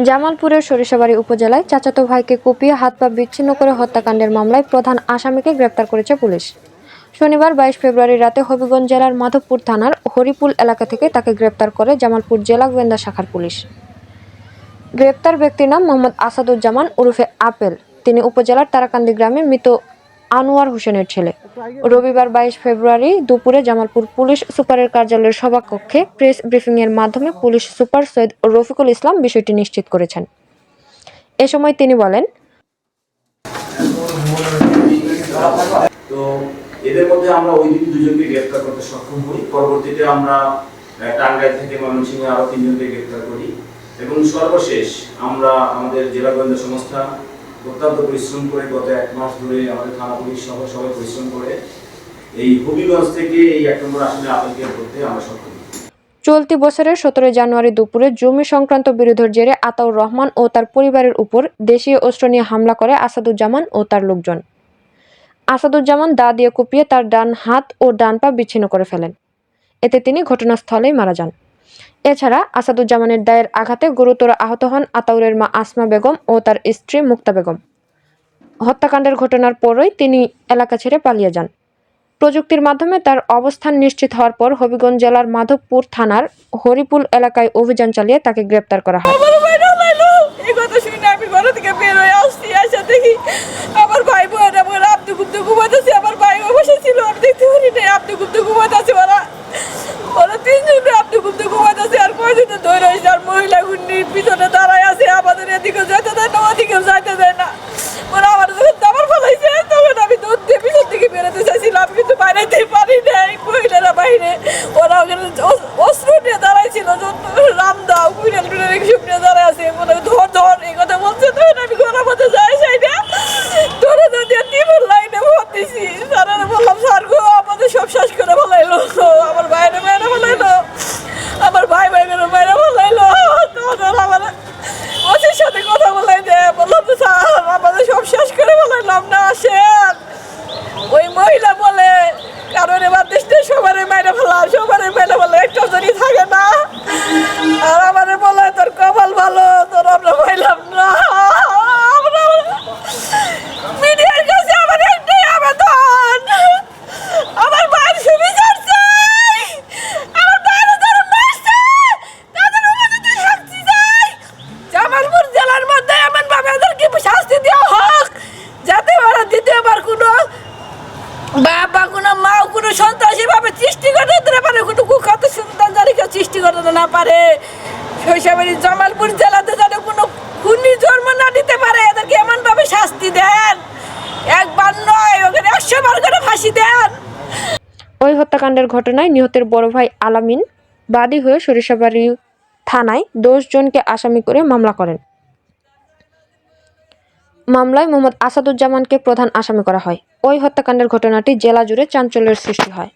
জামালপুরের সরিষাবাড়ী উপজেলায় চাচাতো ভাইকে কুপিয়ে হাত পা বিচ্ছিন্ন করে হত্যাকাণ্ডের মামলায় প্রধান আসামিকে গ্রেপ্তার করেছে পুলিশ। শনিবার 22 ফেব্রুয়ারি রাতে হবিগঞ্জ জেলার মাধবপুর থানার হরিপুল এলাকা থেকে তাকে গ্রেপ্তার করে জামালপুর জেলা গোয়েন্দা শাখার পুলিশ। গ্রেপ্তার ব্যক্তির নাম মোহাম্মদ আসাদুজ্জামান ওরফে আপেল। তিনি উপজেলার তারাকান্দি গ্রামের মৃত আনোয়ার হোসেনের ছেলে। রবিবার 22 ফেব্রুয়ারি দুপুরে জামালপুর পুলিশ সুপারের কার্যালয়ের সভাকক্ষে প্রেস ব্রিফিংয়ের মাধ্যমে পুলিশ সুপার সৈয়দ রফিকুল ইসলাম বিষয়টি নিশ্চিত করেছেন। এ সময় তিনি বলেন, তো এদের মধ্যে আমরা ওই দিন দুজনকে গ্রেফতার করতে সক্ষম হই। পরবর্তীতে আমরা টাঙ্গাইল থেকে ময়মনসিংহে আরো 3 জনকে গ্রেফতার করি এবং সর্বশেষ আমরা আমাদের জেলা গোয়েন্দা সংস্থা অত্যন্ত পরিশ্রম করে গত 1 মাস ধরে আমাদের থানা পুলিশ সহ সবাই পরিশ্রম করে এই হবিগঞ্জ থেকে এই 1 নম্বর আসলে আপেলকে ধরতে আমরা সক্ষম। চলতি বছরের 17 জানুয়ারি দুপুরে জমি সংক্রান্ত বিরোধের জেরে আতাউর রহমান ও তার পরিবারের উপর দেশীয় অস্ত্র নিয়ে হামলা করে আসাদুজ্জামান ও তার লোকজন। আসাদুজ্জামান দা দিয়ে কুপিয়ে তার ডান হাত ও ডান পা বিচ্ছিন্ন করে ফেলেন। এতে তিনি ঘটনাস্থলেই মারা যান। এছাড়া আসাদুজ্জামানের দায়ের আঘাতে গুরুতর আহত হন আতাউরের মা আসমা বেগম ও তার স্ত্রী মুক্তা বেগম। হত্যাকাণ্ডের ঘটনার পরই তিনি এলাকা ছেড়ে পালিয়ে যান। প্রযুক্তির মাধ্যমে তার অবস্থান নিশ্চিত হওয়ার পর হবিগঞ্জ জেলার মাধবপুর থানার হরিপুল এলাকায় অভিযান চালিয়ে তাকে গ্রেপ্তার করা হয়। ওই মহিলা বলে কারণ এবার দেশটা সবার মেরে ফেলাম, সবার মেরে ফেলে একটা জনই থাকে না, আর আমার বলে তোর কপাল ভালো, তোর আমরা পাইলাম না। মিডিয়ার কাছে আমার একটাই আবেদন, আমার ভাইয়ের সুবিচার চাই, আমার ভাইয়ের যারা মারছে তাদের উপযুক্ত শাস্তি চাই। জামালপুর জেলার মধ্যে এমন ভাবে ওদেরকে শাস্তি দেওয়া হোক যাতে ওরা দ্বিতীয়বার কোনো বাবা কোনো মা কোনো সন্ত্রাসী ভাবে সৃষ্টি করতে না পারে, কোনো কুখ্যাত সন্তান যারা কেউ সৃষ্টি করতে না পারে। শৈশবের জামালপুর জেলাতে যেন কোনো খুনি জন্ম না দিতে পারে, এদেরকে এমন ভাবে শাস্তি দেন, একবার নয় ওখানে 100 বার করে ফাঁসি দেন। ওই হত্যাকাণ্ডের ঘটনায় নিহতের বড় ভাই আলামিন বাদী হয়ে সরিষাবাড়ী থানায় 10 জনকে আসামি করে মামলা করেন। মামলায় মোহাম্মদ আসাদুজ্জামানকে প্রধান আসামি করা হয়। ওই হত্যাকাণ্ডের ঘটনাটি জেলা জুড়ে চাঞ্চল্যের সৃষ্টি হয়।